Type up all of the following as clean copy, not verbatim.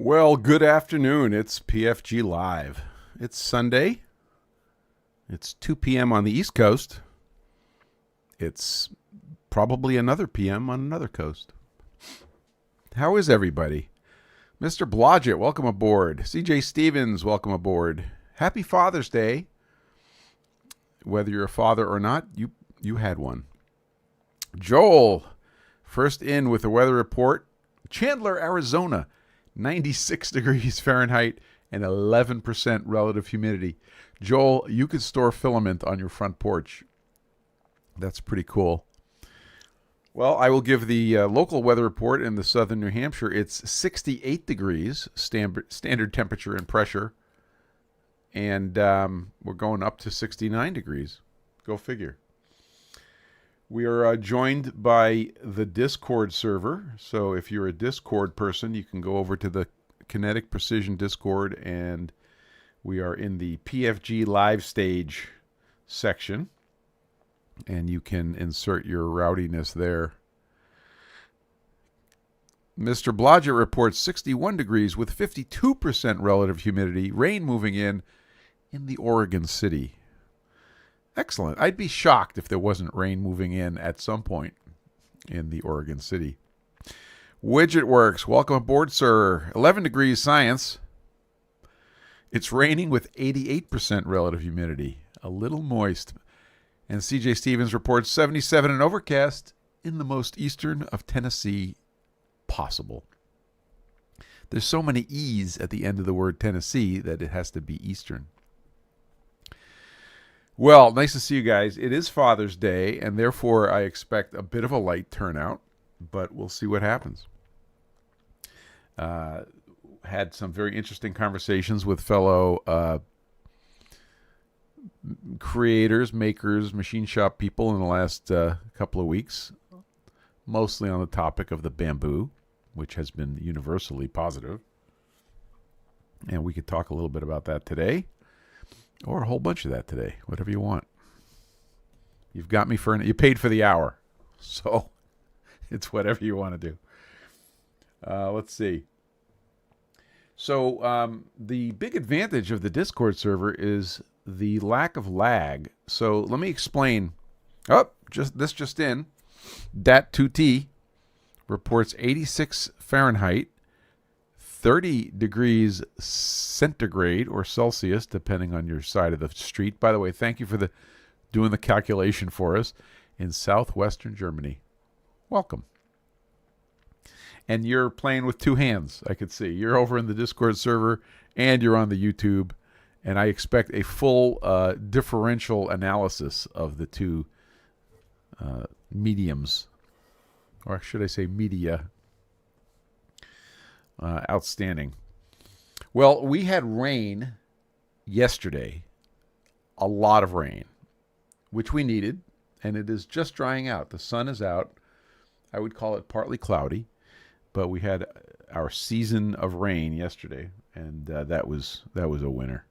Well, good afternoon. It's PFG Live. It's Sunday. It's 2 p.m. on the East Coast. It's probably another p.m. on another coast. How is everybody? Mr. Blodgett, welcome aboard. CJ Stevens, welcome aboard. Happy Father's Day. Whether you're a father or not, you had one. Joel, first in with the weather report. Chandler, Arizona. 96 degrees Fahrenheit and 11% relative humidity. Joel, you could store filament on your front porch. That's pretty cool. Well, I will give the local weather report in the southern New Hampshire. It's 68 degrees standard temperature and pressure. And we're going up to 69 degrees. Go figure. We are joined by the Discord server. So if you're a Discord person, you can go over to the Kinetic Precision Discord, and we are in the PFG.Live stage section, and you can insert your rowdiness there. Mr. Blodgett reports 61 degrees with 52% relative humidity, rain moving in the Oregon City. Excellent. I'd be shocked if there wasn't rain moving in at some point in the Oregon City. Widget Works, welcome aboard, sir. 11 degrees science. It's raining with 88% relative humidity. A little moist. And CJ Stevens reports 77 and overcast in the most eastern of Tennessee possible. There's so many E's at the end of the word Tennessee that it has to be eastern. Well, nice to see you guys. It is Father's Day, and therefore I expect a bit of a light turnout, but we'll see what happens. Had some very interesting conversations with fellow creators, makers, machine shop people in the last couple of weeks, mostly on the topic of the bamboo, which has been universally positive. And we could talk a little bit about that today. Or a whole bunch of that today, whatever you want. You've got me you paid for the hour, so it's whatever you want to do. Let's see. So the big advantage of the Discord server is the lack of lag. So let me explain. Just in. Dat2T reports 86 Fahrenheit. 30 degrees centigrade or Celsius, depending on your side of the street. By the way, thank you for doing the calculation for us in southwestern Germany. Welcome. And you're playing with two hands, I could see. You're over in the Discord server and you're on the YouTube. And I expect a full differential analysis of the two mediums. Or should I say media? Outstanding. Well, we had rain yesterday, a lot of rain, which we needed, and it is just drying out. The sun is out. I would call it partly cloudy, but we had our season of rain yesterday, and that was a winner.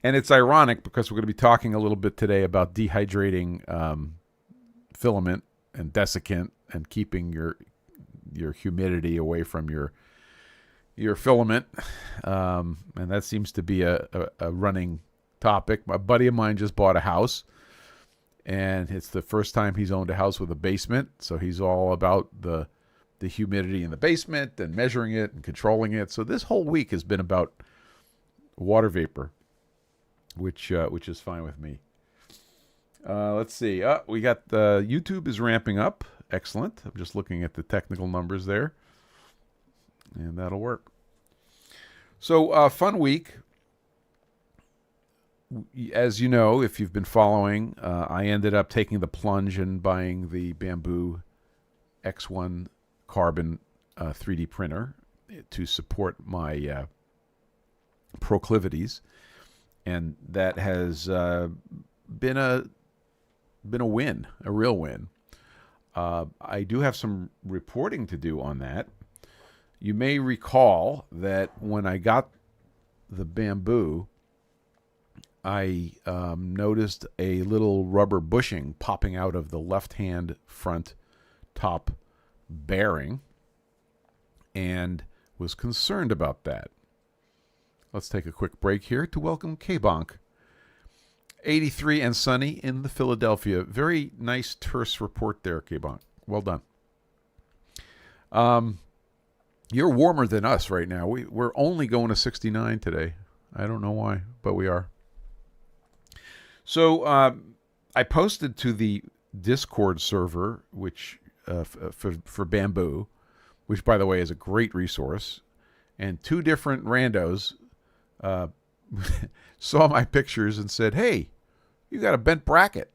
And it's ironic because we're going to be talking a little bit today about dehydrating filament and desiccant and keeping your humidity away from your filament, and that seems to be a running topic. My buddy of mine just bought a house, and it's the first time he's owned a house with a basement, so he's all about the humidity in the basement and measuring it and controlling it. So this whole week has been about water vapor, which is fine with me. Let's see. We got YouTube is ramping up. Excellent. I'm just looking at the technical numbers there. And that'll work. So, fun week. As you know, if you've been following, I ended up taking the plunge and buying the Bamboo X1 Carbon 3D printer to support my proclivities. And that has been a win, a real win. I do have some reporting to do on that. You may recall that when I got the Bamboo, I noticed a little rubber bushing popping out of the left-hand front top bearing. And was concerned about that. Let's take a quick break here to welcome K-Bonk. 83 and sunny in the Philadelphia. Very nice terse report there, K-Bonk. Well done. You're warmer than us right now. We're only going to 69 today. I don't know why, but we are. So I posted to the Discord server, which for Bamboo, which, by the way, is a great resource, and two different randos saw my pictures and said, "Hey, you got a bent bracket."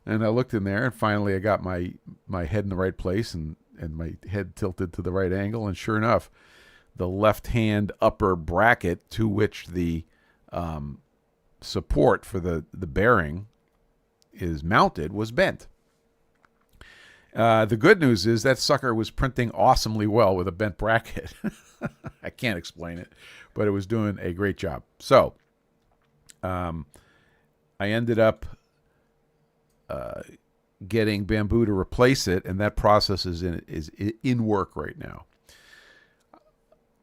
And I looked in there, and finally I got my head in the right place and my head tilted to the right angle, and sure enough, the left-hand upper bracket to which the support for the bearing is mounted was bent. The good news is that sucker was printing awesomely well with a bent bracket. I can't explain it, but it was doing a great job. So I ended up getting Bamboo to replace it, and that process is in work right now.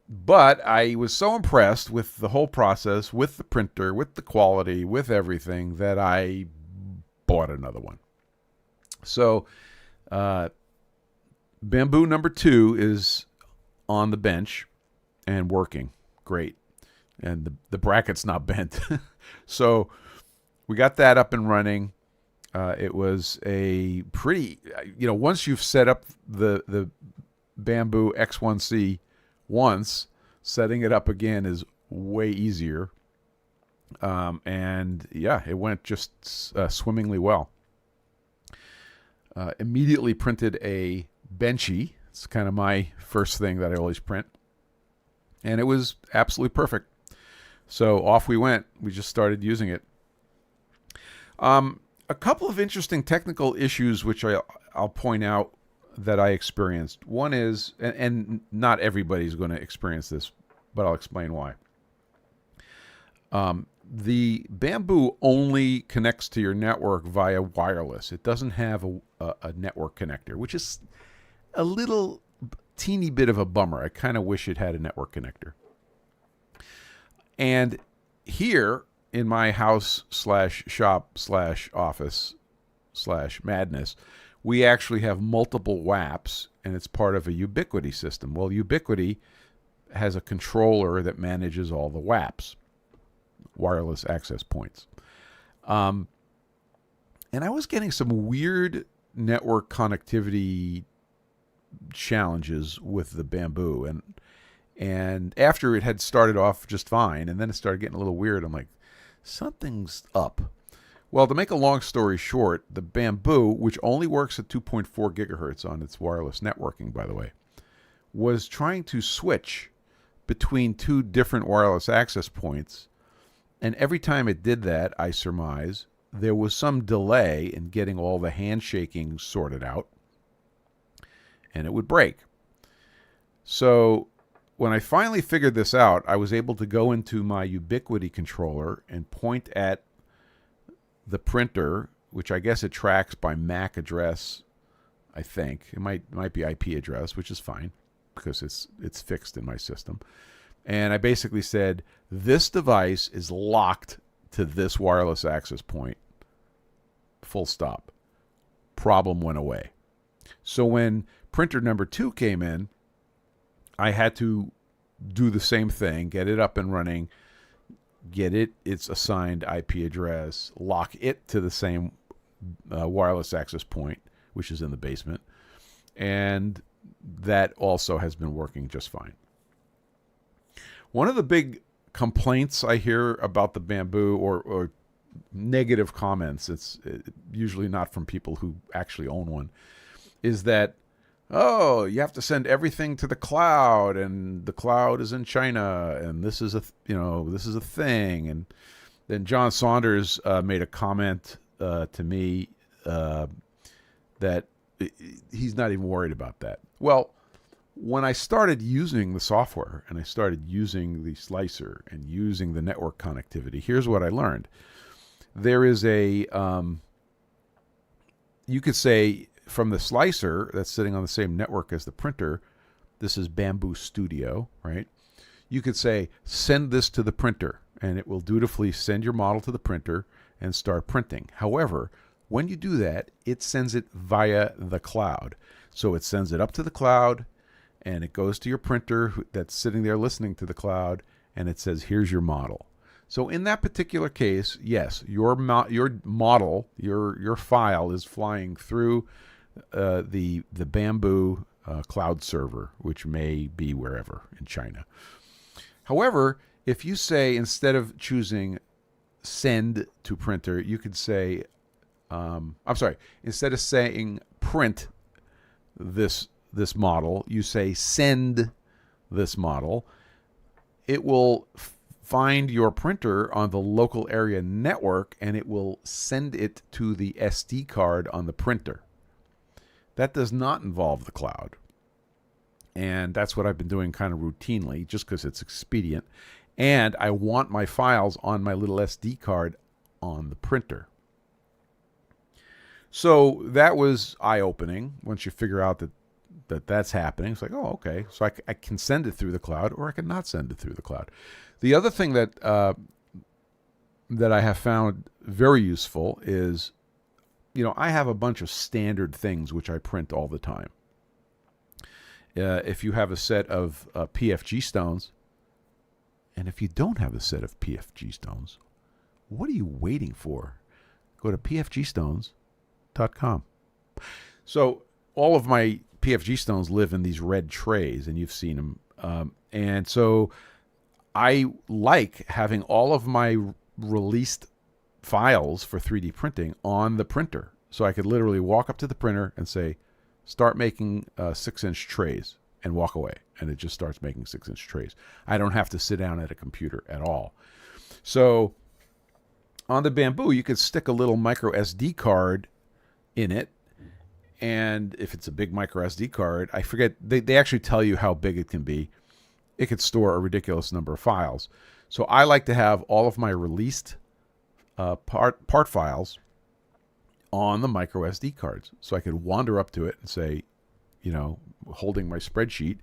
But I was so impressed with the whole process, with the printer, with the quality, with everything, that I bought another one. So Bamboo number 2 is on the bench and working great. And the bracket's not bent. So we got that up and running. It was a pretty, once you've set up the Bamboo X1C once, setting it up again is way easier. And yeah, it went just swimmingly well. Immediately printed a Benchy. It's kind of my first thing that I always print. And it was absolutely perfect. So off we went. We just started using it. A couple of interesting technical issues which I'll point out that I experienced. One is, and not everybody's going to experience this, but I'll explain why. The Bamboo only connects to your network via wireless. It doesn't have a network connector, which is a little teeny bit of a bummer. I kind of wish it had a network connector. And here in my house /shop /office /madness, we actually have multiple WAPs, and it's part of a Ubiquiti system. Well, Ubiquiti has a controller that manages all the WAPs, wireless access points. And I was getting some weird network connectivity challenges with the Bamboo. And after it had started off just fine, and then it started getting a little weird, I'm like, something's up. Well, to make a long story short, the Bamboo, which only works at 2.4 gigahertz on its wireless networking, by the way, was trying to switch between two different wireless access points. And every time it did that, I surmise, there was some delay in getting all the handshaking sorted out, and it would break. So when I finally figured this out, I was able to go into my Ubiquiti controller and point at the printer, which I guess it tracks by MAC address, I think. It might be IP address, which is fine because it's fixed in my system. And I basically said, this device is locked to this wireless access point. Full stop. Problem went away. So when printer number 2 came in, I had to do the same thing, get it up and running, get its assigned IP address, lock it to the same wireless access point, which is in the basement. And that also has been working just fine. One of the big complaints I hear about the Bamboo, or negative comments, it's usually not from people who actually own one, is that, oh, you have to send everything to the cloud, and the cloud is in China, and this is a thing. And then John Saunders made a comment to me that he's not even worried about that. Well, when I started using the software and I started using the slicer and using the network connectivity, here's what I learned. There is you could say, from the slicer that's sitting on the same network as the printer, This is Bamboo Studio, right? You could say, send this to the printer, and it will dutifully send your model to the printer and start printing. However, when you do that, it sends it via the cloud. So it sends it up to the cloud, and it goes to your printer that's sitting there listening to the cloud, and it says, here's your model. So in that particular case, yes, your model, your file is flying through the Bamboo cloud server, which may be wherever in China. However, if you say, instead of choosing send to printer, you could say, instead of saying print this model, you say send this model. It will find your printer on the local area network, and it will send it to the SD card on the printer. That does not involve the cloud. And that's what I've been doing kind of routinely, just because it's expedient. And I want my files on my little SD card on the printer. So that was eye-opening once you figure out that's happening. It's like, oh, okay. So I can send it through the cloud, or I can not send it through the cloud. The other thing that I have found very useful is, I have a bunch of standard things which I print all the time. If you have a set of PFG Stones, and if you don't have a set of PFG Stones, what are you waiting for? Go to pfgstones.com. So all of my PFG Stones live in these red trays, and you've seen them. And so I like having all of my released files for 3D printing on the printer. So I could literally walk up to the printer and say, start making 6-inch trays, and walk away. And it just starts making 6-inch trays. I don't have to sit down at a computer at all. So on the Bamboo, you could stick a little micro SD card in it. And if it's a big micro SD card, I forget, they actually tell you how big it can be. It could store a ridiculous number of files. So I like to have all of my released part files on the micro SD cards. So I could wander up to it and say, holding my spreadsheet,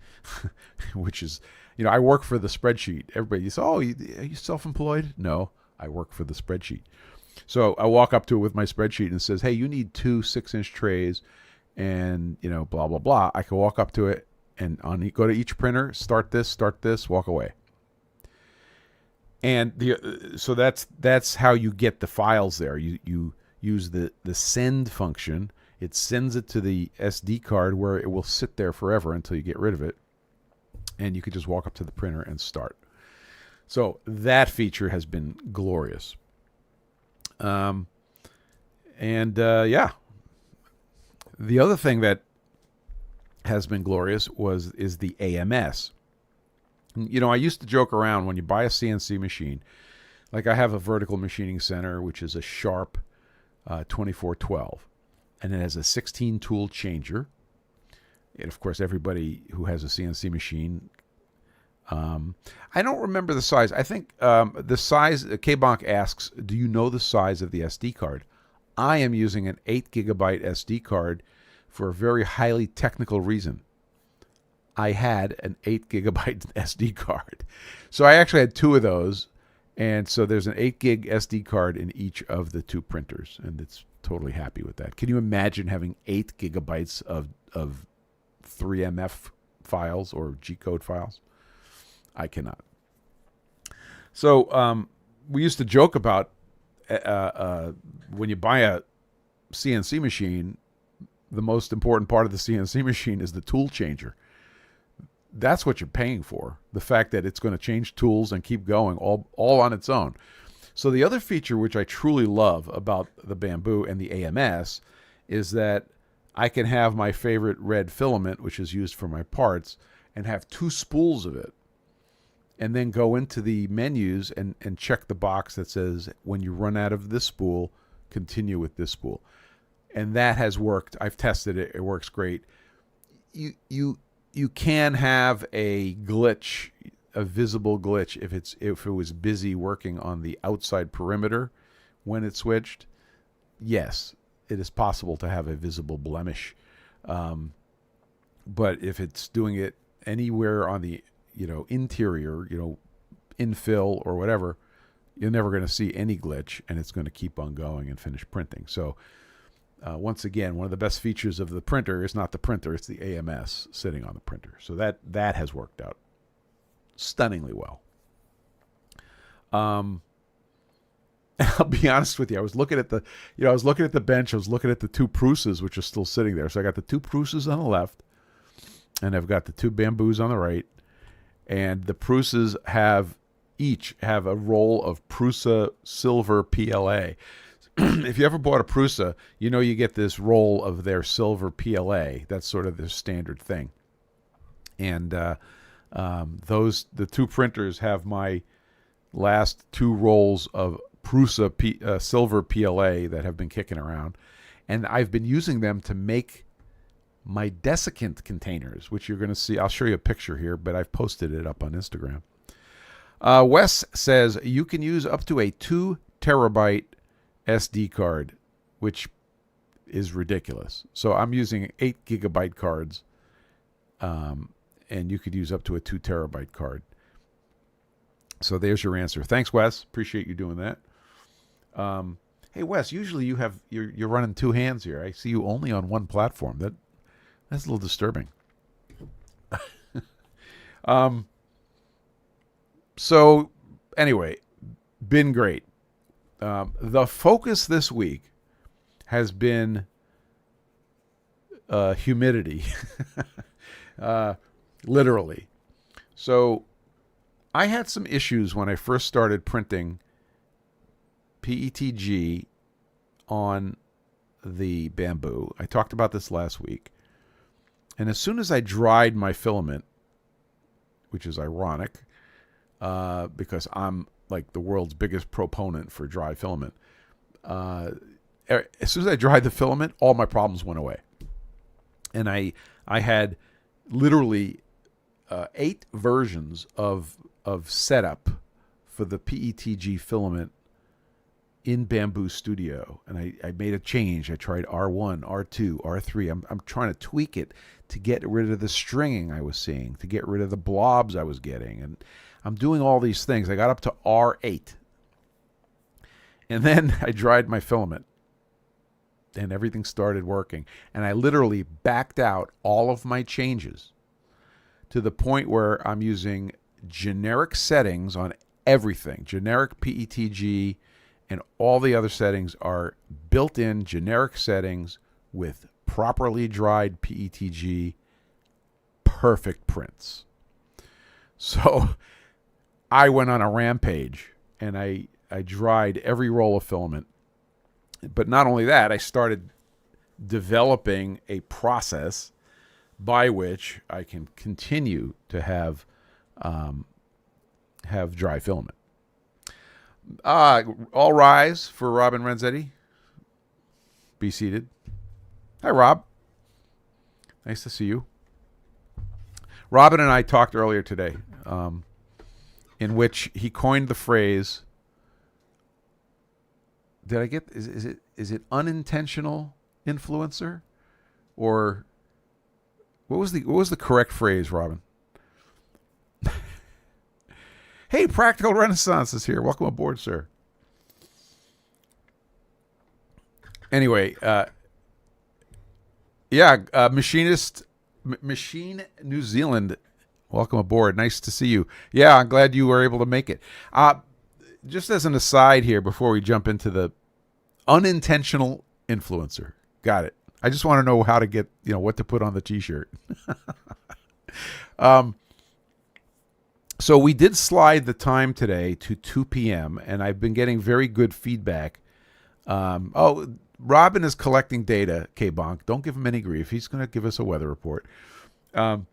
which is, I work for the spreadsheet. Everybody says, oh, are you self-employed? No, I work for the spreadsheet. So I walk up to it with my spreadsheet and it says, hey, you need 2 6-inch trays and, blah, blah, blah. I can walk up to it and go to each printer, start this, walk away. And so that's how you get the files there. You use the send function. It sends it to the SD card where it will sit there forever until you get rid of it. And you could just walk up to the printer and start. So that feature has been glorious. Yeah. The other thing that has been glorious is the AMS. I used to joke around when you buy a CNC machine, like I have a vertical machining center, which is a Sharp 2412, and it has a 16 tool changer. And of course, everybody who has a CNC machine, I don't remember the size. I think the size, K-Bonk asks, do you know the size of the SD card? I am using an 8 gigabyte SD card for a very highly technical reason. I had an 8 gigabyte SD card. So I actually had 2 of those. And so there's an 8 gig SD card in each of the 2 printers. And it's totally happy with that. Can you imagine having 8 gigabytes of 3MF files or G-code files? I cannot. So we used to joke about when you buy a CNC machine, the most important part of the CNC machine is the tool changer. That's what you're paying for. The fact that it's going to change tools and keep going all on its own. So the other feature which I truly love about the Bamboo and the AMS is that I can have my favorite red filament, which is used for my parts, and have 2 spools of it. And then go into the menus and check the box that says, when you run out of this spool, continue with this spool. And that has worked. I've tested it. It works great. You can have a glitch, a visible glitch, if it was busy working on the outside perimeter when it switched. Yes, it is possible to have a visible blemish. But if it's doing it anywhere on the, interior, infill or whatever, you're never going to see any glitch, and it's going to keep on going and finish printing. So once again, one of the best features of the printer is not the printer, it's the AMS sitting on the printer. So that has worked out stunningly well. I'll be honest with you. I was looking at the bench. I was looking at the two Pruses, which are still sitting there. So I got the two Pruses on the left, and I've got the two Bamboos on the right. And the Pruses each have a roll of Prusa Silver PLA. If you ever bought a Prusa, you get this roll of their Silver PLA. That's sort of their standard thing. And the two printers have my last two rolls of Prusa Silver PLA that have been kicking around. And I've been using them to make my Desiccant containers, which you're going to see. I'll show you a picture here, but I've posted it up on Instagram. Wes says you can use up to a 2 terabyte SD card, which is ridiculous. So I'm using 8 gigabyte cards, and you could use up to a 2 terabyte card. So there's your answer. Thanks, Wes. Appreciate you doing that. Hey, Wes, usually you're running two hands here. I see you only on one platform. That's a little disturbing. So anyway, been great. The focus this week has been humidity, literally. So I had some issues when I first started printing PETG on the Bamboo. I talked about this last week. And as soon as I dried my filament, which is ironic, because I'm like the world's biggest proponent for dry filament. As soon as I dried the filament, all my problems went away. And I had literally 8 versions of setup for the PETG filament in Bamboo Studio. And I made a change. I tried R1, R2, R3. I'm trying to tweak it to get rid of the stringing I was seeing, to get rid of the blobs I was getting. And I'm doing all these things. I got up to R8. And then I dried my filament. And everything started working. And I literally backed out all of my changes to the point where I'm using generic settings on everything. Generic PETG and all the other settings are built-in generic settings with properly dried PETG, perfect prints. So I went on a rampage and I dried every roll of filament. But not only that, I started developing a process by which I can continue to have dry filament. All rise for Robin Renzetti. Be seated. Hi, Rob. Nice to see you. Robin and I talked earlier today, in which he coined the phrase. Did I get? Is it unintentional influencer, or what was the correct phrase, Robin? Hey, Practical Renaissance is here. Welcome aboard, sir. Anyway, Machine New Zealand. Welcome aboard. Nice to see you. Yeah, I'm glad you were able to make it. Just as an aside here, before we jump into the unintentional influencer. Got it. I just want to know how to get, what to put on the t-shirt. So we did slide the time today to 2 p.m., and I've been getting very good feedback. Robin is collecting data, K-Bonk. Don't give him any grief. He's going to give us a weather report. That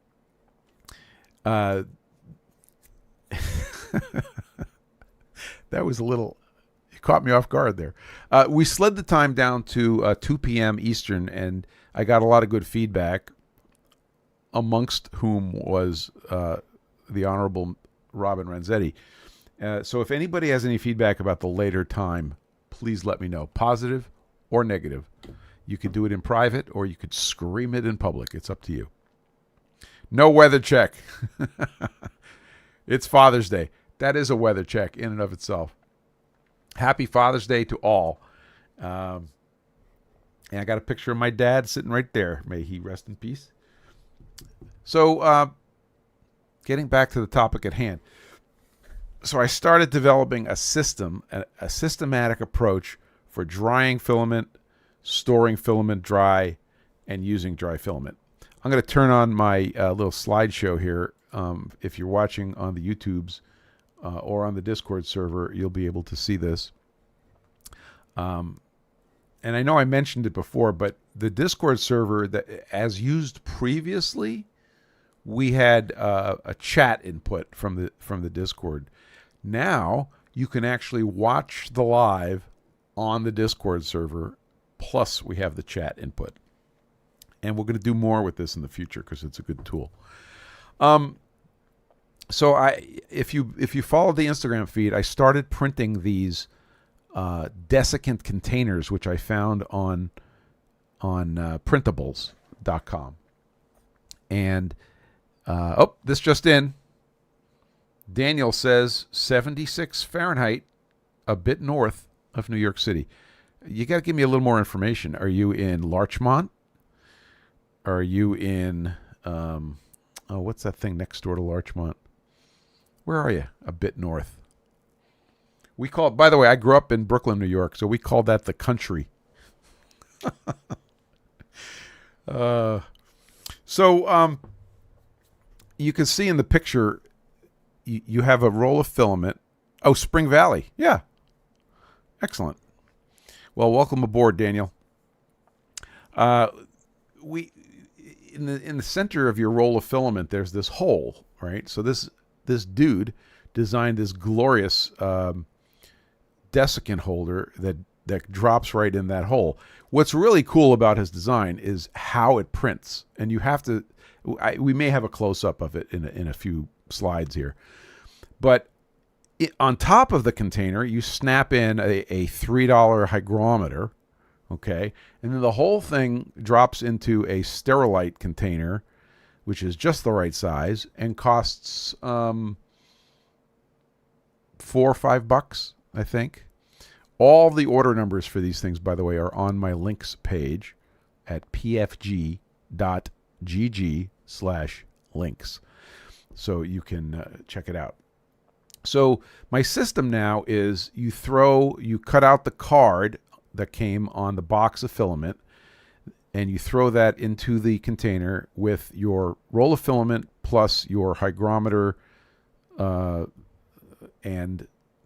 was a little... You caught me off guard there. We slid the time down to 2 p.m. Eastern, and I got a lot of good feedback, amongst whom was the Honorable Robin Renzetti. So if anybody has any feedback about the later time, please let me know, positive or negative. You could do it in private, or you could scream it in public. It's up to you. No weather check. It's Father's Day. That is a weather check in and of itself. Happy Father's Day to all. And I got a picture of my dad sitting right there. May he rest in peace. So, getting back to the topic at hand. So I started developing a systematic approach for drying filament, storing filament dry, and using dry filament. I'm going to turn on my little slideshow here. If you're watching on the YouTubes or on the Discord server, you'll be able to see this. And I know I mentioned it before, but the Discord server, that as used previously, we had a chat input from the Discord. Now you can actually watch the live on the Discord server, plus we have the chat input. And we're going to do more with this in the future because it's a good tool. So if you follow the Instagram feed, I started printing these Desiccant containers, which I found on printables.com. And this just in. Daniel says 76 Fahrenheit, a bit north of New York City. You got to give me a little more information. Are you in Larchmont? Are you in, what's that thing next door to Larchmont? Where are you? A bit north. We call, by the way, I grew up in Brooklyn, New York, so we called that the country. You can see in the picture, you have a roll of filament. Oh, Spring Valley. Yeah. Excellent. Well, welcome aboard, Daniel. In the center of your roll of filament, there's this hole, right? So this dude designed this glorious desiccant holder that drops right in that hole. What's really cool about his design is how it prints, and you have to. We may have a close-up of it in a few slides here, but on top of the container, you snap in a $3 hygrometer, okay, and then the whole thing drops into a Sterilite container, which is just the right size and costs $4 or $5, I think. All the order numbers for these things, by the way, are on my links page at pfg.gg/links. So you can check it out. So my system now is you cut out the card that came on the box of filament, and you throw that into the container with your roll of filament plus your hygrometer and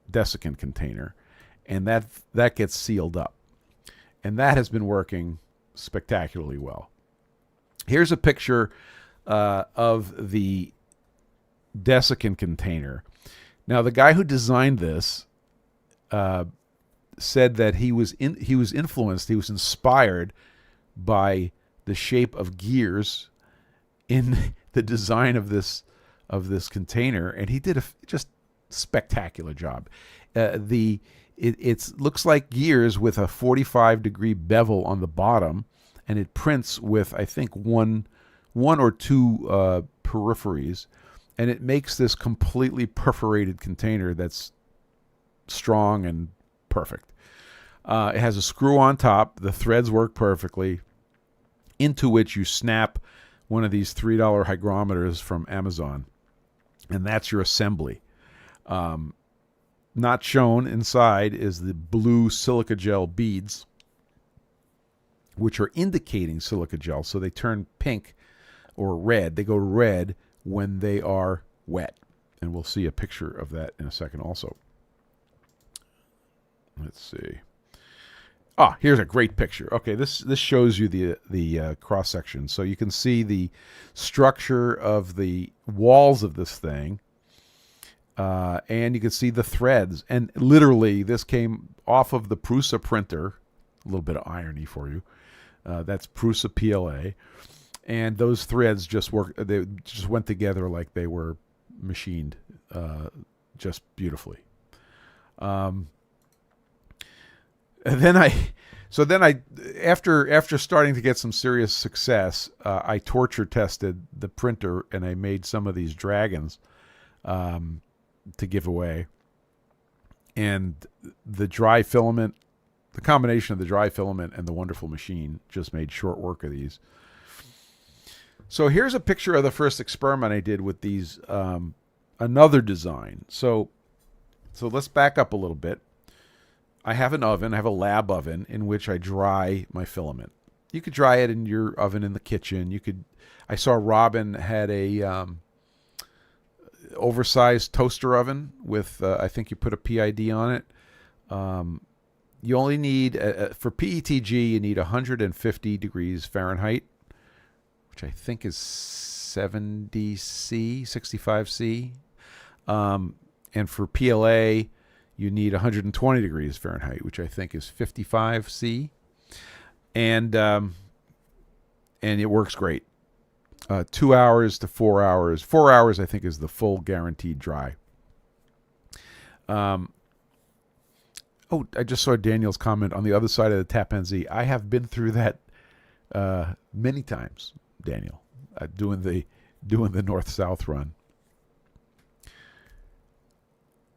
desiccant container. And that gets sealed up. And that has been working spectacularly well. Here's a picture of the desiccant container. Now, the guy who designed this said that he was inspired by the shape of gears in the design of this container, and he did a just spectacular job. It looks like gears with a 45-degree bevel on the bottom, and it prints with, I think, one or two peripheries, and it makes this completely perforated container that's strong and perfect. It has a screw on top. The threads work perfectly, into which you snap one of these $3 hygrometers from Amazon, and that's your assembly. Not shown inside is the blue silica gel beads, which are indicating silica gel, so they turn pink or red. They go red when they are wet, and we'll see a picture of that in a second also. Let's see. Here's a great picture. Okay, this shows you the cross section, so you can see the structure of the walls of this thing, and you can see the threads. And literally, this came off of the Prusa printer. A little bit of irony for you. That's Prusa PLA, and those threads just went together like they were machined, just beautifully. And then after starting to get some serious success, I torture tested the printer and I made some of these dragons to give away. And the dry filament, the combination of the dry filament and the wonderful machine just made short work of these. So here's a picture of the first experiment I did with these, another design. So let's back up a little bit. I have an oven. I have a lab oven in which I dry my filament. You could dry it in your oven in the kitchen. You could. I saw Robin had a oversized toaster oven with. I think you put a PID on it. You only need for PETG. You need 150 degrees Fahrenheit, which I think is 70 C, 65 C, and for PLA. You need 120 degrees Fahrenheit, which I think is 55 C, and it works great. 2 hours to 4 hours. 4 hours, I think, is the full guaranteed dry. I just saw Daniel's comment on the other side of the Tappan Zee. I have been through that many times, Daniel, doing the north-south run.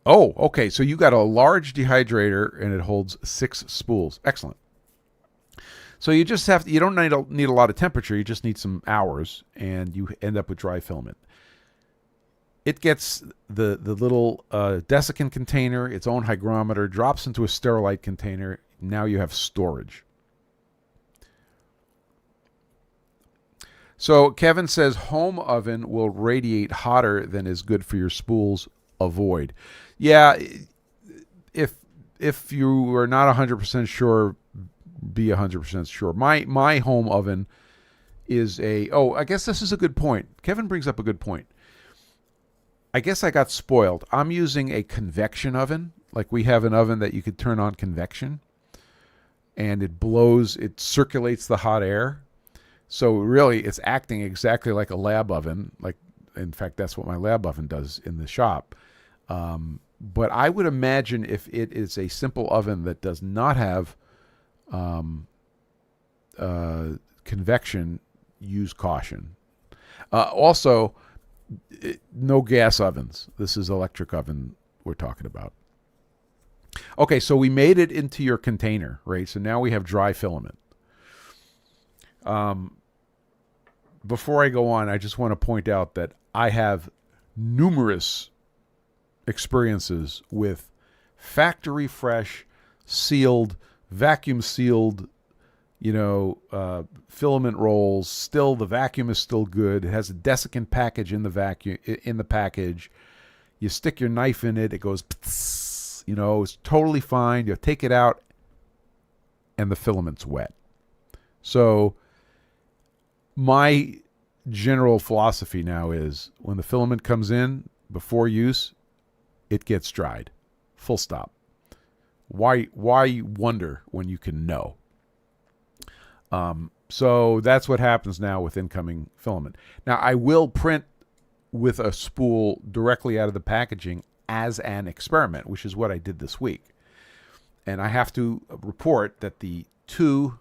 Oh, okay. So you got a large dehydrator and it holds 6 spools. Excellent. So you just have to, you don't need a lot of temperature. You just need some hours and you end up with dry filament. It gets the little desiccant container, its own hygrometer, drops into a sterilite container. Now you have storage. So Kevin says home oven will radiate hotter than is good for your spools. Avoid. Yeah, if you are not 100% sure, be 100% sure. My home oven is I guess this is a good point. Kevin brings up a good point. I guess I got spoiled. I'm using a convection oven. Like we have an oven that you could turn on convection and it circulates the hot air. So really it's acting exactly like a lab oven. Like, in fact, that's what my lab oven does in the shop. But I would imagine if it is a simple oven that does not have convection, use caution. Also, no gas ovens. This is electric oven we're talking about. Okay, so we made it into your container, right? So now we have dry filament. Before I go on, I just want to point out that I have numerous experiences with factory fresh, sealed, vacuum sealed, filament rolls. Still, the vacuum is still good. It has a desiccant package in the package. You stick your knife in it, it goes, it's totally fine. You take it out, and the filament's wet. So my general philosophy now is when the filament comes in before use, it gets dried. Full stop. Why wonder when you can know? So that's what happens now with incoming filament. Now, I will print with a spool directly out of the packaging as an experiment, which is what I did this week. And I have to report that the two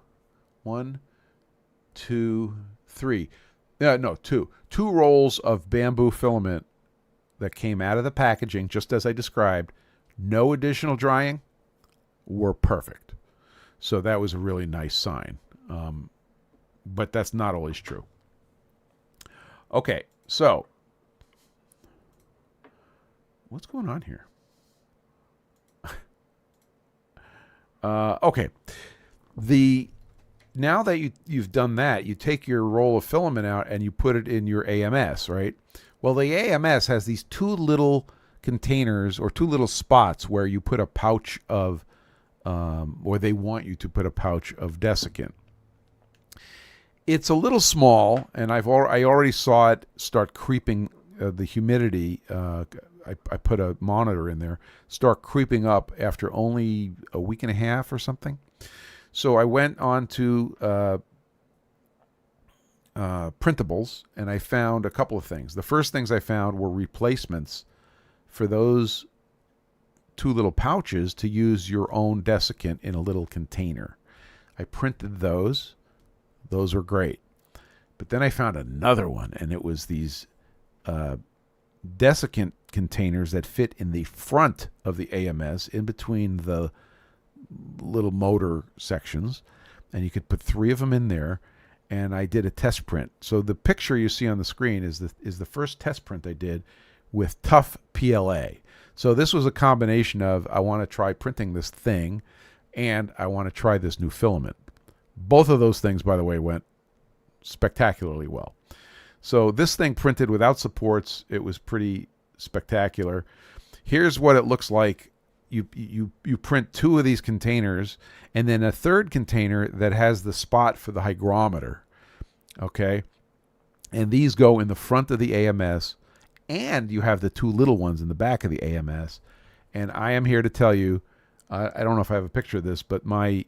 rolls of bamboo filament that came out of the packaging, just as I described, no additional drying, were perfect. So that was a really nice sign. But that's not always true. Okay, so what's going on here? Okay. Now that you've done that, you take your roll of filament out and you put it in your AMS, right? Well, the AMS has these 2 little containers or 2 little spots where you put a pouch of, or they want you to put a pouch of desiccant. It's a little small, and I already saw it start creeping. The humidity. I put a monitor in there. Start creeping up after only a week and a half or something. So I went on to printables, and I found a couple of things. The first things I found were replacements for those two little pouches to use your own desiccant in a little container. I printed those. Those were great. But then I found another one, and it was these desiccant containers that fit in the front of the AMS, in between the little motor sections, and you could put 3 of them in there. And I did a test print. So the picture you see on the screen is the first test print I did with tough PLA. So this was a combination of, I want to try printing this thing, and I want to try this new filament. Both of those things, by the way, went spectacularly well. So this thing printed without supports. It was pretty spectacular. Here's what it looks like. You print 2 of these containers, and then a third container that has the spot for the hygrometer. Okay? And these go in the front of the AMS, and you have the 2 little ones in the back of the AMS. And I am here to tell you, I don't know if I have a picture of this, but my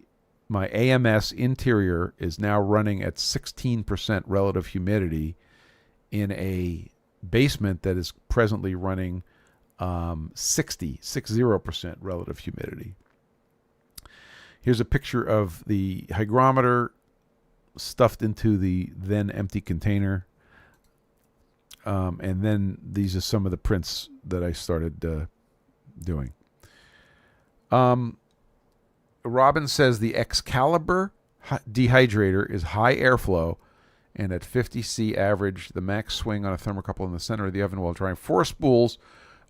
AMS interior is now running at 16% relative humidity in a basement that is presently running 60% relative humidity. Here's a picture of the hygrometer stuffed into the then empty container. And then these are some of the prints that I started doing. Robin says the Excalibur dehydrator is high airflow, and at 50 C average, the max swing on a thermocouple in the center of the oven while drying 4 spools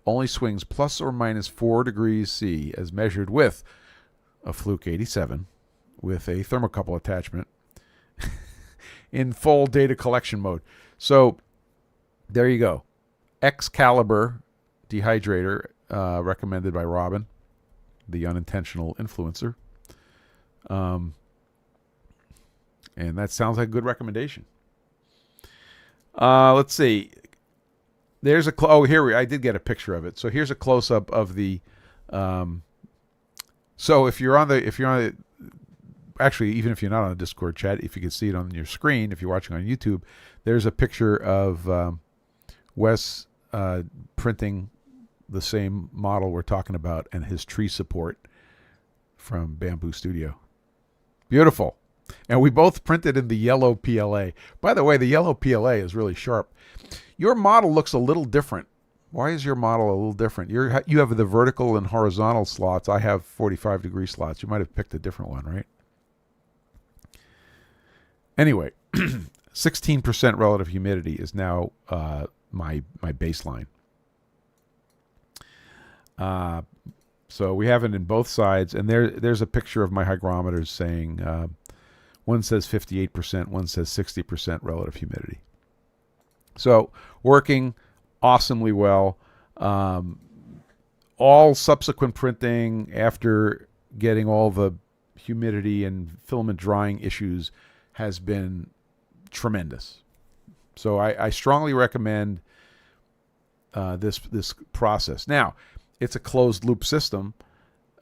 only swings plus or minus 4 degrees C, as measured with a Fluke 87 with a thermocouple attachment in full data collection mode. So there you go. Excalibur dehydrator, recommended by Robin, the unintentional influencer. And that sounds like a good recommendation. Let's see. There's a I did get a picture of it. So here's a close up of the. So if you're on the, actually, even if you're not on the Discord chat, if you can see it on your screen, if you're watching on YouTube, there's a picture of Wes printing the same model we're talking about and his tree support from Bamboo Studio. Beautiful. And we both printed in the yellow PLA. By the way, the yellow PLA is really sharp. Your model looks a little different. Why is your model a little different? You have the vertical and horizontal slots. I have 45-degree slots. You might have picked a different one, right? Anyway, 16% relative humidity is now my baseline. So we have it in both sides, and there's a picture of my hygrometers saying one says 58%, one says 60% relative humidity. So working awesomely well. All subsequent printing after getting all the humidity and filament drying issues has been tremendous. So I strongly recommend this process. Now, it's a closed loop system.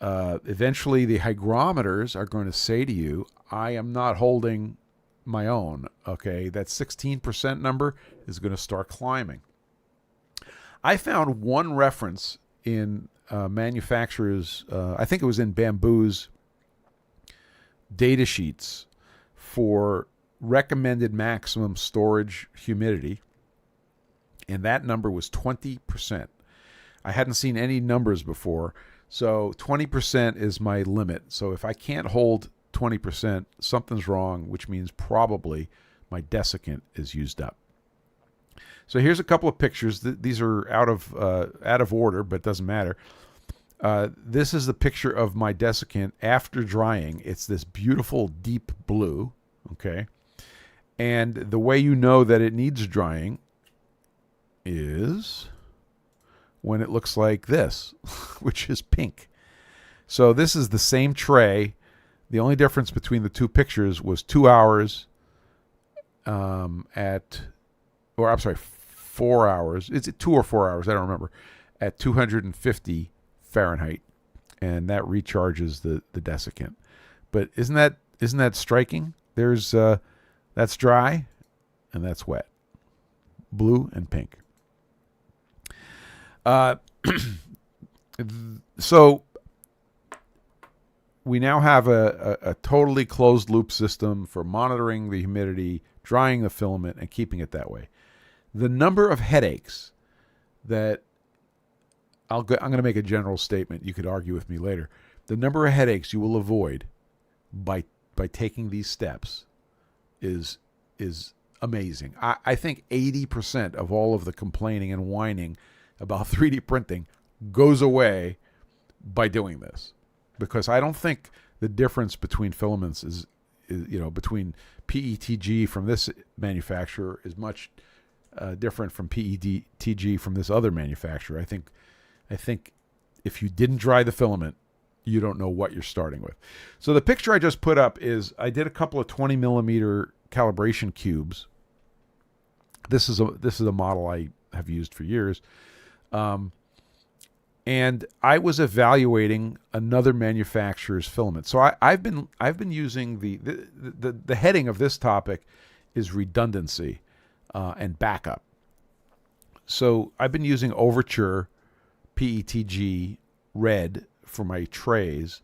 Eventually, the hygrometers are going to say to you, I am not holding my own. Okay, that 16% number is going to start climbing. I found one reference in manufacturers, I think it was in Bamboo's data sheets for recommended maximum storage humidity, and that number was 20%. I hadn't seen any numbers before, so 20% is my limit. So if I can't hold 20%, something's wrong, which means probably my desiccant is used up. So here's a couple of pictures. These are out of order, but it doesn't matter. This is the picture of my desiccant after drying. It's this beautiful deep blue, okay? And the way you know that it needs drying is when it looks like this, which is pink. So this is the same tray. The only difference between the two pictures was 2 hours 4 hours. Is it 2 or 4 hours? I don't remember. At 250 Fahrenheit, and that recharges the desiccant. But isn't that striking? There's that's dry, and that's wet. Blue and pink. So we now have a totally closed loop system for monitoring the humidity, drying the filament, and keeping it that way. The number of headaches that I'm going to make a general statement. You could argue with me later. The number of headaches you will avoid by taking these steps is amazing. I think 80% of all of the complaining and whining about 3D printing goes away by doing this, because I don't think the difference between filaments is between PETG from this manufacturer is much different from PETG from this other manufacturer. I think if you didn't dry the filament, you don't know what you're starting with. So the picture I just put up is I did a couple of 20 millimeter calibration cubes. This is a model I have used for years. And I was evaluating another manufacturer's filament. So I've been using the heading of this topic is redundancy and backup. So I've been using Overture PETG red for my trays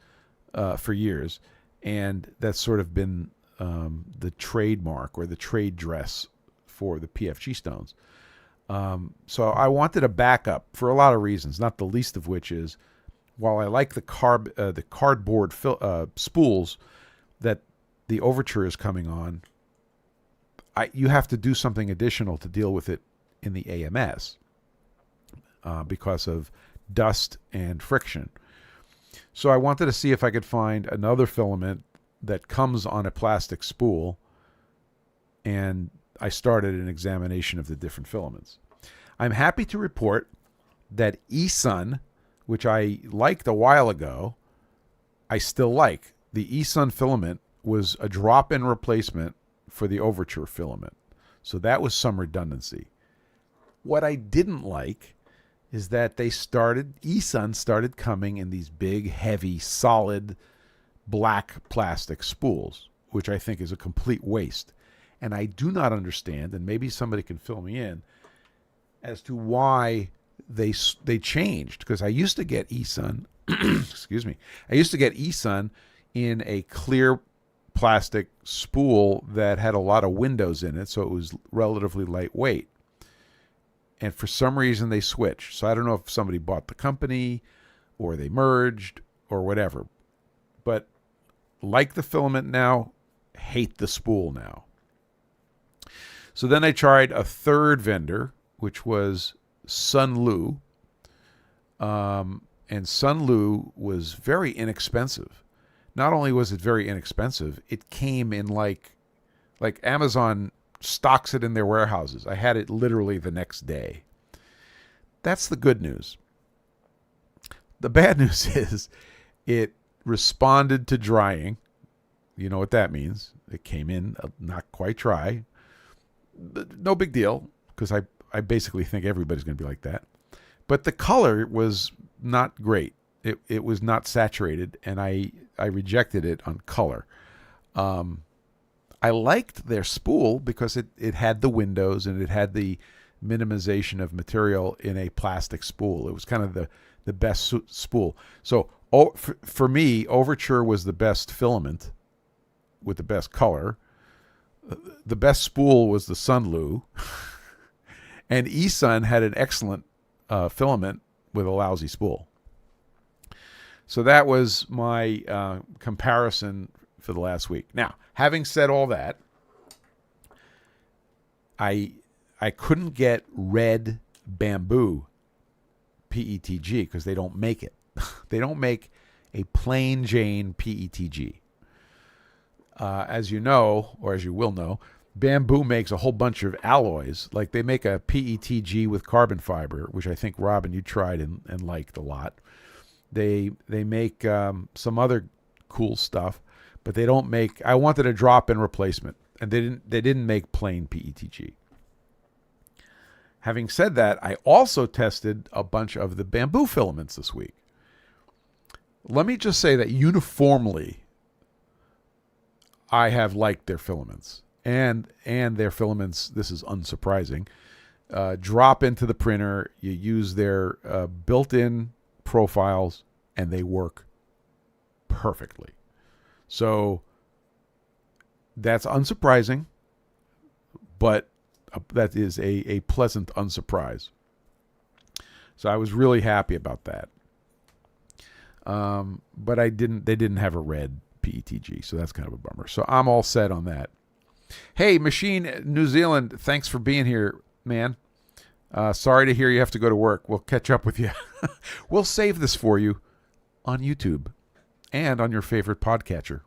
for years, and that's sort of been the trademark or the trade dress for the PFG Stones. So I wanted a backup for a lot of reasons, not the least of which is, while I like the cardboard spools that the Overture is coming on, you have to do something additional to deal with it in the AMS because of dust and friction. So I wanted to see if I could find another filament that comes on a plastic spool, and I started an examination of the different filaments. I'm happy to report that eSun, which I liked a while ago, I still like. The eSun filament was a drop-in replacement for the Overture filament. So that was some redundancy. What I didn't like is that eSun started coming in these big, heavy, solid, black plastic spools, which I think is a complete waste. And I do not understand, and maybe somebody can fill me in, as to why they changed. Because I used to get eSun, excuse me, I used to get eSun in a clear plastic spool that had a lot of windows in it, so it was relatively lightweight. And for some reason they switched. So I don't know if somebody bought the company or they merged or whatever. But like the filament now, hate the spool now. So then I tried a third vendor, which was Sunlu. And Sunlu was very inexpensive. Not only was it very inexpensive, it came in like Amazon stocks it in their warehouses. I had it literally the next day. That's the good news. The bad news is it responded to drying. You know what that means. It came in not quite dry. But no big deal, because I basically think everybody's going to be like that. But the color was not great. It was not saturated, and I rejected it on color. I liked their spool because it had the windows and it had the minimization of material in a plastic spool. It was kind of the best spool. So for me, Overture was the best filament with the best color. The best spool was the Sunlu. And eSun had an excellent filament with a lousy spool. So that was my comparison for the last week. Now, having said all that, I couldn't get red bamboo PETG because they don't make it. They don't make a plain Jane PETG. As you know, or as you will know, bamboo makes a whole bunch of alloys. Like they make a PETG with carbon fiber, which I think, Robin, you tried and liked a lot. They make some other cool stuff, but they don't make. I wanted a drop-in replacement, and they didn't make plain PETG. Having said that, I also tested a bunch of the bamboo filaments this week. Let me just say that uniformly, I have liked their filaments, and their filaments. This is unsurprising. Drop into the printer. You use their built-in profiles, and they work perfectly. So that's unsurprising, but that is a pleasant unsurprise. So I was really happy about that. But they didn't have a red PETG, so that's kind of a bummer. So I'm all set on that. Hey, Machine New Zealand, thanks for being here, man. Sorry to hear you have to go to work. We'll catch up with you. We'll save this for you on YouTube and on your favorite podcatcher.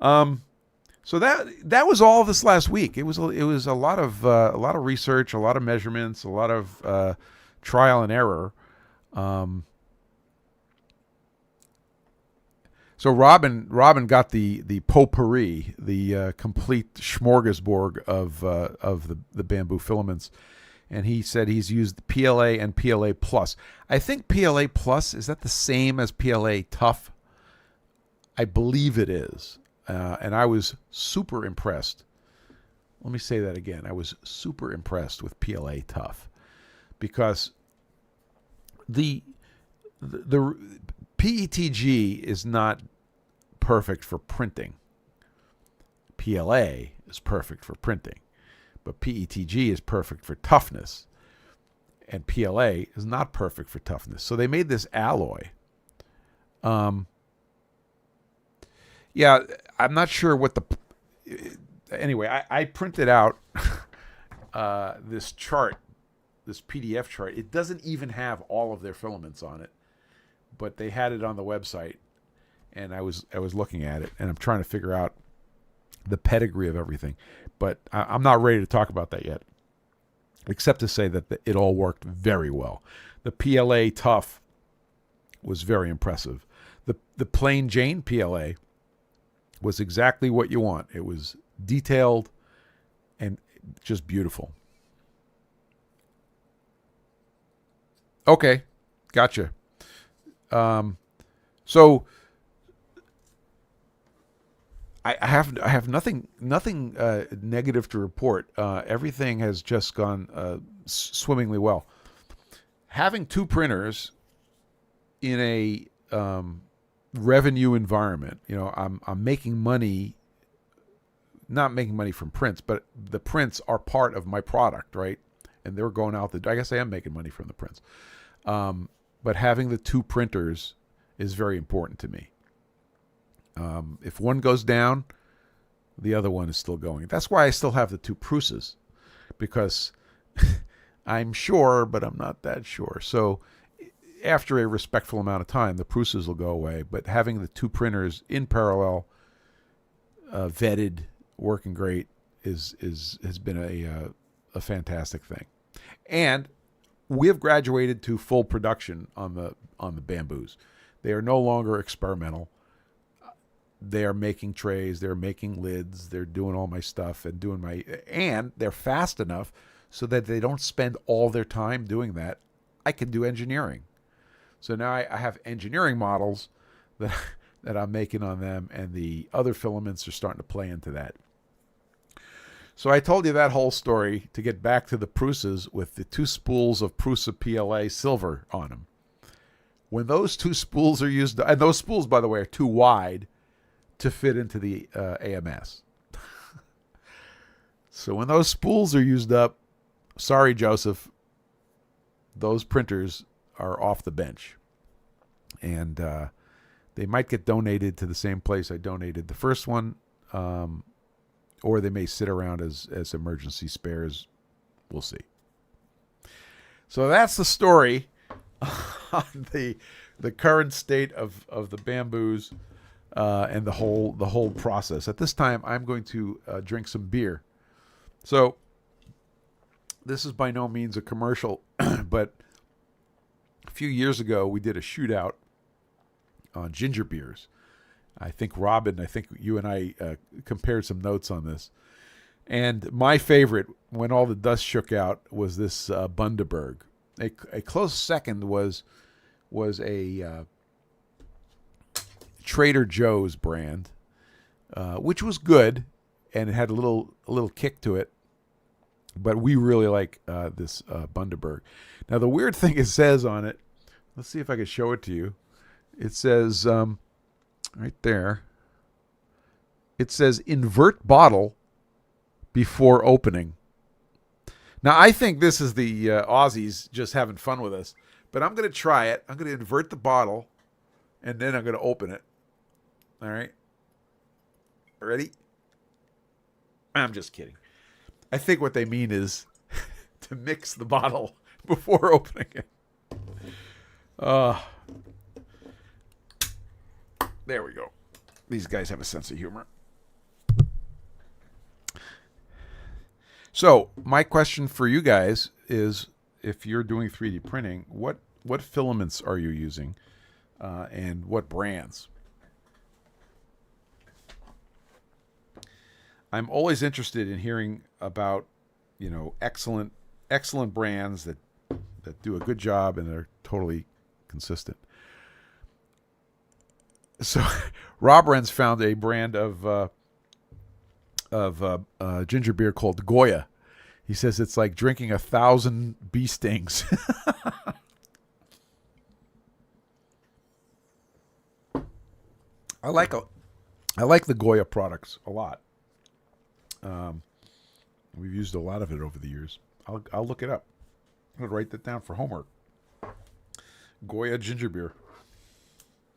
So that was all this last week. It was a lot of research, a lot of measurements, a lot of trial and error. So Robin got the potpourri, the complete smorgasbord of the bamboo filaments, and he said he's used PLA and PLA Plus. I think PLA Plus, is that the same as PLA Tough? I believe it is, and I was super impressed. Let me say that again. I was super impressed with PLA Tough, because the PETG is not perfect for printing. PLA is perfect for printing, but PETG is perfect for toughness, and PLA is not perfect for toughness. So they made this alloy. Yeah, I'm not sure what anyway, I printed out this chart, this PDF chart. It doesn't even have all of their filaments on it, but they had it on the website, and I was looking at it, and I'm trying to figure out the pedigree of everything. But I'm not ready to talk about that yet, except to say that it all worked very well. The PLA Tough was very impressive. The plain Jane PLA was exactly what you want. It was detailed and just beautiful. Okay, gotcha. So I have nothing negative to report. Everything has just gone swimmingly well. Having two printers in a revenue environment, I'm making money. Not making money from prints, but the prints are part of my product, right? And they're going out I guess I am making money from the prints. But having the two printers is very important to me. If one goes down, the other one is still going. That's why I still have the two Pruses, because I'm sure, but I'm not that sure. So after a respectful amount of time, the Pruses will go away. But having the two printers in parallel, vetted, working great, has been a fantastic thing. And we have graduated to full production on the bamboos. They are no longer experimental. They are making trays, they're making lids, they're doing all my stuff and they're fast enough so that they don't spend all their time doing that. I can do engineering. So now I have engineering models that I'm making on them, and the other filaments are starting to play into that. So I told you that whole story to get back to the Pruses with the two spools of Prusa PLA silver on them. When those two spools are used, and those spools, by the way, are too wide to fit into the AMS. So when those spools are used up, sorry, Joseph, those printers are off the bench. And they might get donated to the same place I donated the first one, or they may sit around as emergency spares. We'll see. So that's the story on the current state of the bamboos and the whole process. At this time, I'm going to drink some beer. So this is by no means a commercial, but a few years ago we did a shootout on ginger beers. I think you and I compared some notes on this. And my favorite, when all the dust shook out, was this Bundaberg. A close second was a Trader Joe's brand, which was good, and it had a little kick to it. But we really like this Bundaberg. Now the weird thing it says on it, Let's see if I can show it to you. It says right there. It says invert bottle before opening. Now, I think this is the Aussies just having fun with us, but I'm going to try it. I'm going to invert the bottle, and then I'm going to open it. All right. Ready? I'm just kidding. I think what they mean is to mix the bottle before opening it. There we go. These guys have a sense of humor. So my question for you guys is, if you're doing 3D printing, what filaments are you using, and what brands? I'm always interested in hearing about, excellent brands that do a good job and are totally consistent. So Rob Ren's found a brand of ginger beer called Goya. He says it's like drinking 1,000 bee stings. I like the Goya products a lot. We've used a lot of it over the years. I'll look it up. I'm going to write that down for homework. Goya ginger beer.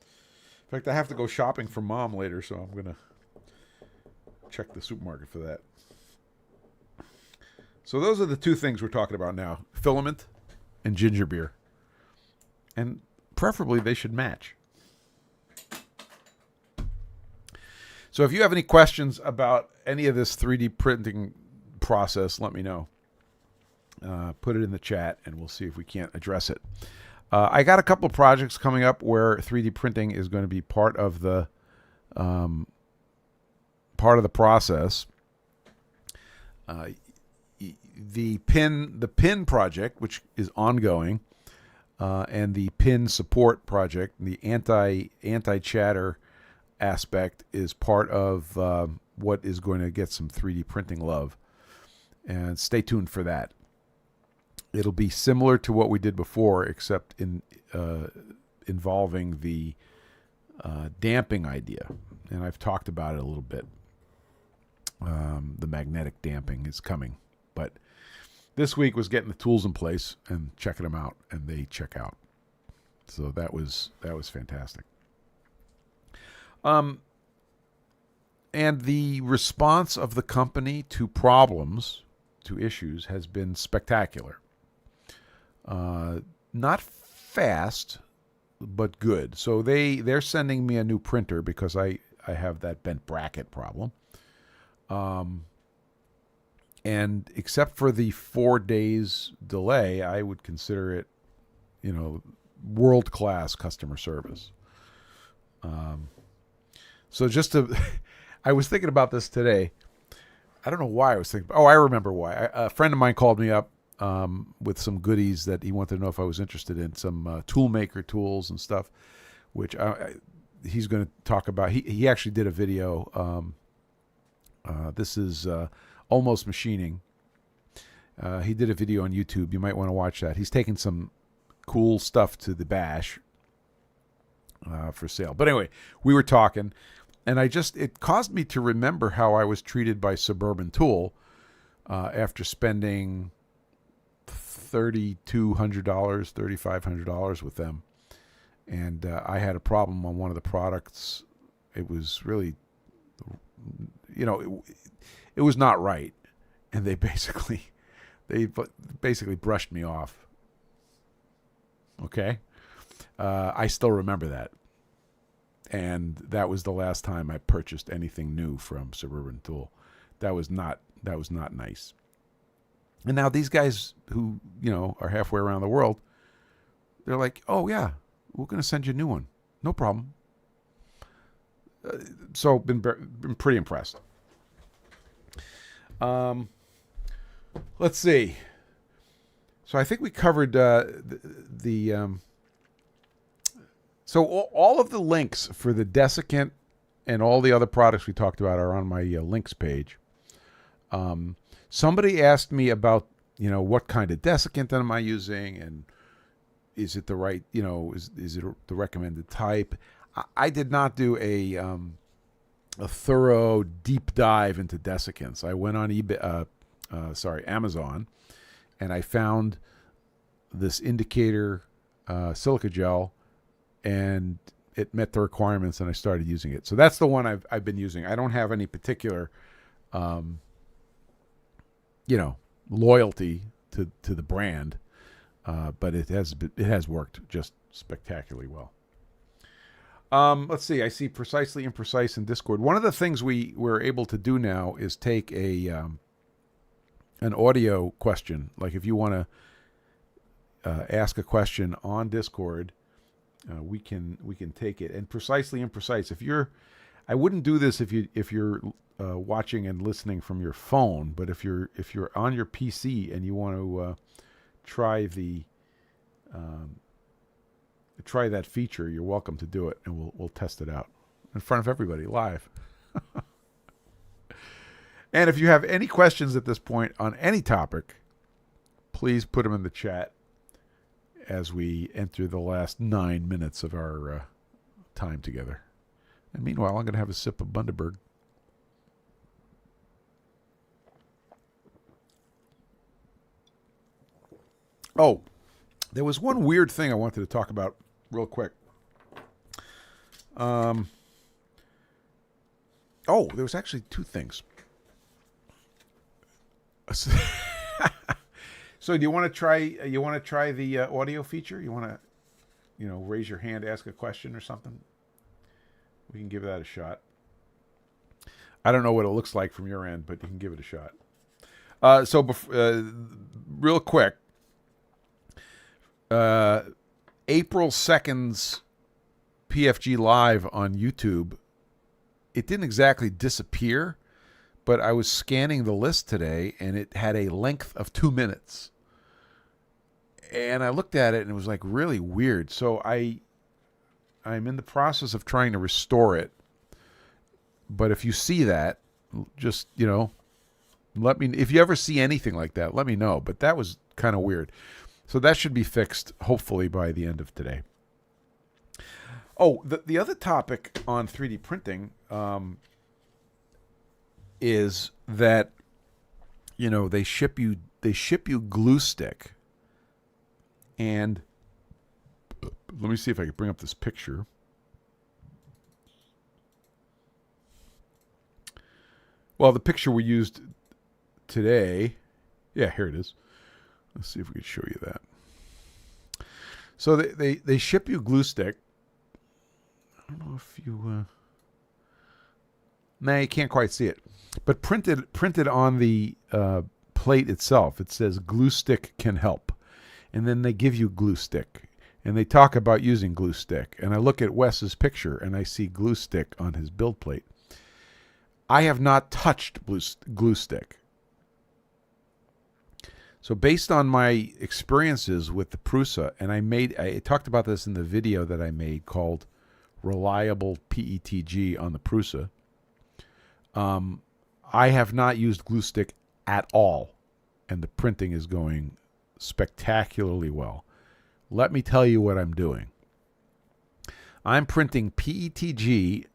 In fact, I have to go shopping for Mom later, so I'm going to check the supermarket for that. So those are the two things we're talking about now. Filament and ginger beer. And preferably they should match. So if you have any questions about any of this 3D printing process, let me know. Put it in the chat and we'll see if we can't address it. I got a couple of projects coming up where 3D printing is going to be part of the process. The pin project, which is ongoing, and the pin support project, the anti-chatter aspect, is part of what is going to get some 3D printing love. And stay tuned for that. It'll be similar to what we did before, except involving the damping idea. And I've talked about it a little bit. The magnetic damping is coming. But this week was getting the tools in place and checking them out, and they check out. So that was fantastic. And the response of the company to problems, to issues, has been spectacular. Not fast, but good. So they're sending me a new printer because I have that bent bracket problem. And except for the 4 days delay, I would consider it, world-class customer service. So I was thinking about this today. I don't know why I was thinking. Oh, I remember why. A friend of mine called me up with some goodies that he wanted to know if I was interested in, some toolmaker tools and stuff, which he's going to talk about. He actually did a video. This is Almost Machining. He did a video on YouTube. You might want to watch that. He's taking some cool stuff to the bash for sale. But anyway, we were talking, and it caused me to remember how I was treated by Suburban Tool after spending $3,200, $3,500 with them. And I had a problem on one of the products. It was really, it was not right. And they basically brushed me off. Okay? I still remember that. And that was the last time I purchased anything new from Suburban Tool. That was not nice. And now these guys who, are halfway around the world, they're like, oh yeah, we're going to send you a new one. No problem. So been pretty impressed. Let's see. So I think we covered so all of the links for the Desiccant and all the other products we talked about are on my links page. Somebody asked me about, what kind of Desiccant am I using, and is it the right, is it the recommended type? I did not do a thorough deep dive into desiccants. I went on Amazon, and I found this indicator silica gel, and it met the requirements, and I started using it. So that's the one I've been using. I don't have any particular, loyalty to the brand, but it has worked just spectacularly well. Let's see. I see precisely imprecise in Discord. One of the things we're able to do now is take an audio question. Like if you want to ask a question on Discord, we can take it. And precisely imprecise. I wouldn't do this if you're watching and listening from your phone, but if you're on your PC and you want to try that feature, you're welcome to do it, and we'll test it out in front of everybody live. And if you have any questions at this point on any topic, please put them in the chat as we enter the last 9 minutes of our time together. And meanwhile, I'm going to have a sip of Bundaberg. Oh, there was one weird thing I wanted to talk about real quick. There was actually two things. So do you want to try the audio feature? You want to, raise your hand, ask a question or something? We can give that a shot. I don't know what it looks like from your end, but you can give it a shot. Real quick, April 2nd's PFG.Live on YouTube, it didn't exactly disappear, but I was scanning the list today, and it had a length of 2 minutes. And I looked at it, and it was like really weird. So I'm in the process of trying to restore it. But if you see that, just, let me, if you ever see anything like that, let me know. But that was kind of weird. So that should be fixed, hopefully, by the end of today. Oh, the other topic on 3D printing is that, they ship you glue stick. And let me see if I can bring up this picture. Well, the picture we used today, yeah, here it is. Let's see if we can show you that. So they ship you glue stick. I don't know if you... you can't quite see it. But printed on the plate itself, it says glue stick can help. And then they give you glue stick. And they talk about using glue stick. And I look at Wes's picture, and I see glue stick on his build plate. I have not touched glue stick. So based on my experiences with the Prusa, and I talked about this in the video that I made called Reliable PETG on the Prusa. I have not used glue stick at all, and the printing is going spectacularly well. Let me tell you what I'm doing. I'm printing PETG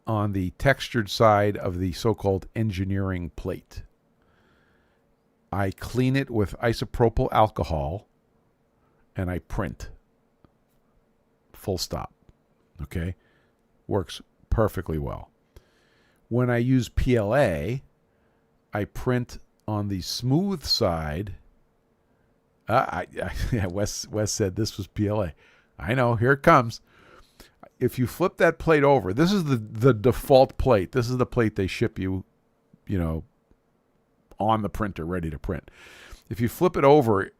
on the textured side of the so-called engineering plate. I clean it with isopropyl alcohol, and I print. Full stop. Okay? Works perfectly well. When I use PLA, I print on the smooth side. Wes said this was PLA. I know, here it comes. If you flip that plate over, this is the default plate. This is the plate they ship you, on the printer, ready to print. If you flip it over,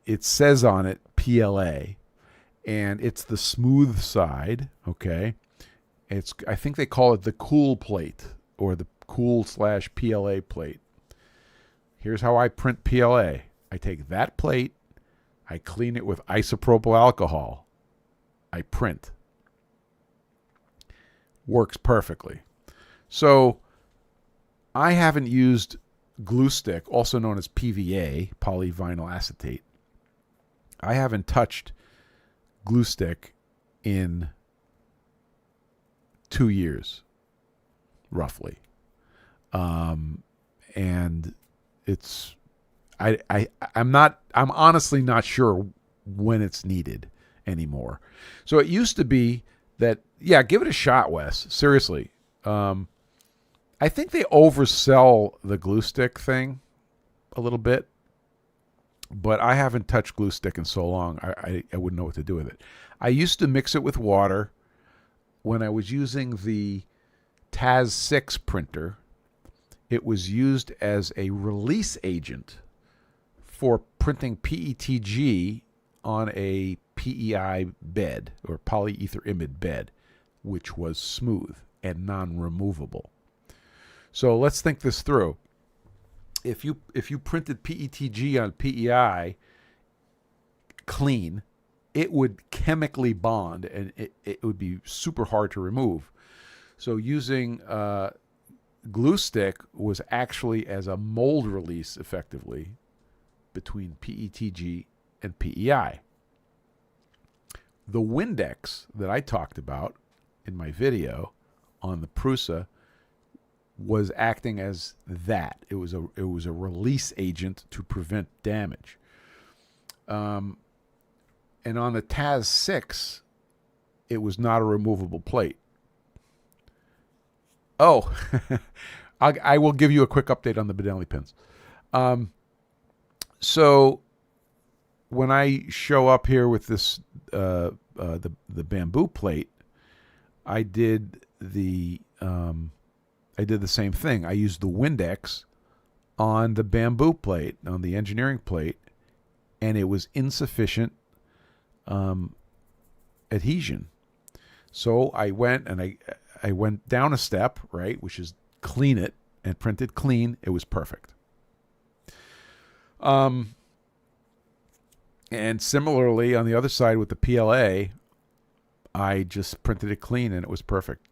it says on it PLA, and it's the smooth side, okay? I think they call it the cool plate, or the cool/PLA plate. Here's how I print PLA. I take that plate, I clean it with isopropyl alcohol, I print. Works perfectly. So I haven't used glue stick, also known as PVA, polyvinyl acetate. I haven't touched glue stick in 2 years, roughly. And it's, I'm honestly not sure when it's needed anymore. So it used to be that, yeah, give it a shot, Wes. Seriously. I think they oversell the glue stick thing a little bit, but I haven't touched glue stick in so long, I wouldn't know what to do with it. I used to mix it with water when I was using the Taz 6 printer. It was used as a release agent for printing PETG on a PEI bed, or polyether imide bed, which was smooth and non-removable. So let's think this through. If you printed PETG on PEI clean, it would chemically bond, and it would be super hard to remove. So using glue stick was actually as a mold release, effectively, between PETG and PEI. The Windex that I talked about in my video on the Prusa was acting as that. It was a release agent to prevent damage. And on the Taz 6, it was not a removable plate. Oh, I will give you a quick update on the Benelli pins. So when I show up here with this the bamboo plate, I did the same thing. I used the Windex on the bamboo plate, on the engineering plate, and it was insufficient adhesion. So I went and I went down a step, right, which is clean it, and printed clean. It was perfect. And similarly, on the other side with the PLA, I just printed it clean and it was perfect.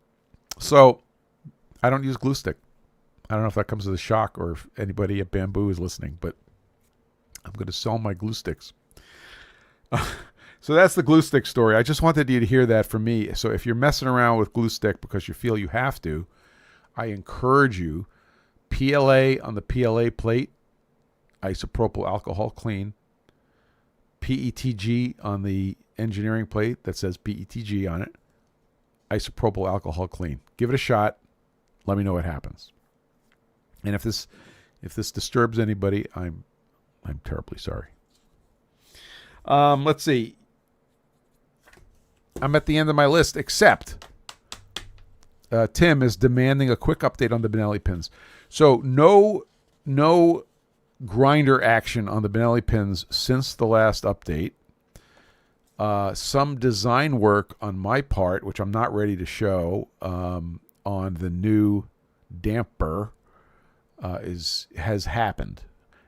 So I don't use glue stick. I don't know if that comes as a shock or if anybody at Bamboo is listening, but I'm going to sell my glue sticks. So that's the glue stick story. I just wanted you to hear that from me. So if you're messing around with glue stick because you feel you have to, I encourage you, PLA on the PLA plate, isopropyl alcohol clean, PETG on the engineering plate that says PETG on it, isopropyl alcohol clean. Give it a shot. Let me know what happens. And if this disturbs anybody, I'm terribly sorry. Let's see. I'm at the end of my list, except Tim is demanding a quick update on the Benelli pins. So no grinder action on the Benelli pins since the last update. Some design work on my part, which I'm not ready to show, on the new damper has happened,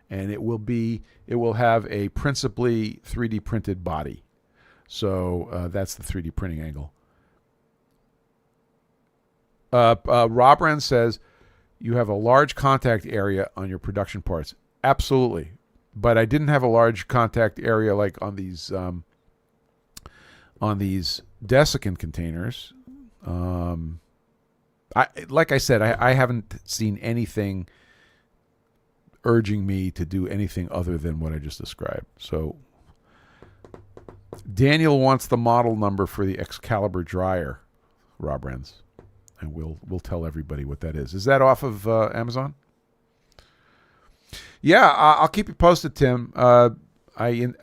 and it will have a principally 3D printed body. So that's the 3D printing angle. Rob Wren says you have a large contact area on your production parts. Absolutely, but I didn't have a large contact area like on these desiccant containers. Like I said, I haven't seen anything urging me to do anything other than what I just described. So Daniel wants the model number for the Excalibur dryer, Rob Wren's, and we'll tell everybody what that is. Is that off of Amazon? Yeah, I'll keep you posted, Tim. I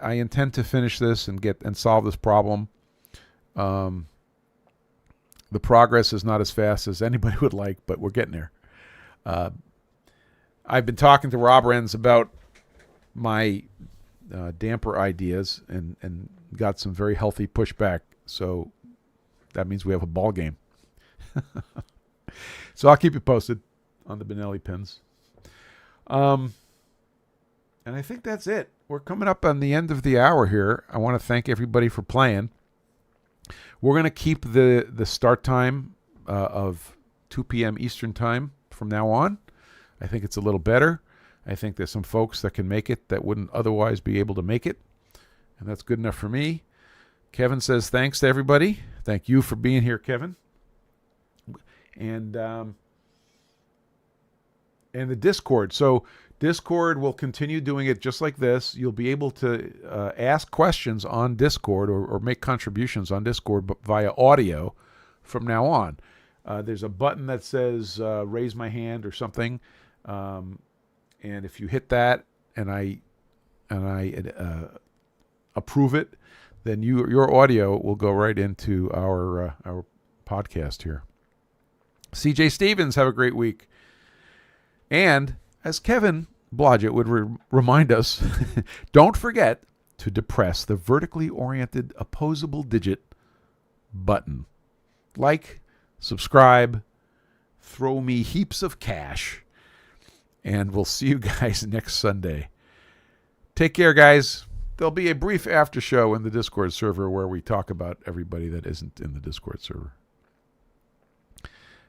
intend to finish this and solve this problem. The progress is not as fast as anybody would like, but we're getting there. I've been talking to Rob Wren's about my damper ideas and got some very healthy pushback. So that means we have a ball game. So I'll keep you posted on the Benelli pins. And I think that's it. We're coming up on the end of the hour here. I want to thank everybody for playing. We're going to keep the start time of 2 p.m. Eastern time from now on. I think it's a little better. I think there's some folks that can make it that wouldn't otherwise be able to make it, and that's good enough for me. Kevin says thanks to everybody. Thank you for being here, Kevin. And the Discord. So Discord will continue doing it just like this. You'll be able to ask questions on Discord or make contributions on Discord via audio from now on. There's a button that says raise my hand or something. And if you hit that and I approve it, then your audio will go right into our podcast here. CJ Stevens, have a great week. And as Kevin Blodgett would remind us, don't forget to depress the vertically oriented opposable digit button. Like, subscribe, throw me heaps of cash, and we'll see you guys next Sunday. Take care, guys. There'll be a brief after show in the Discord server where we talk about everybody that isn't in the Discord server.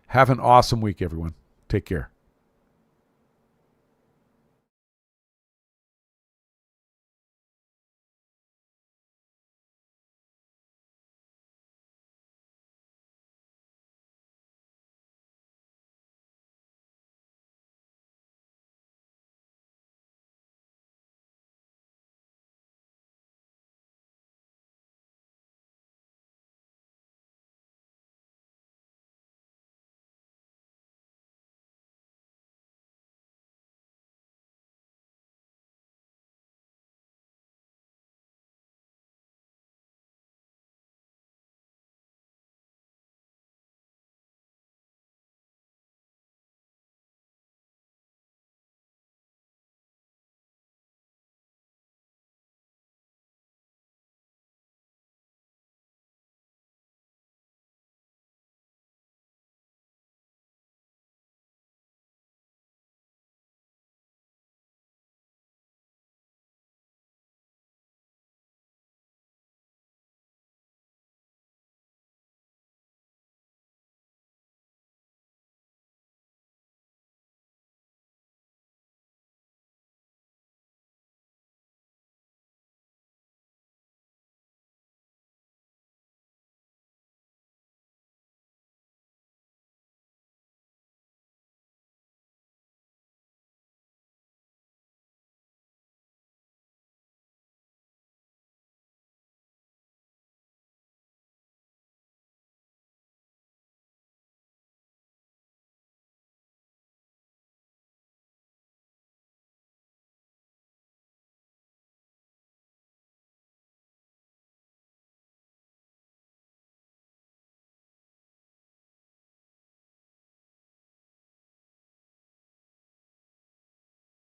Have an awesome week, everyone. Take care.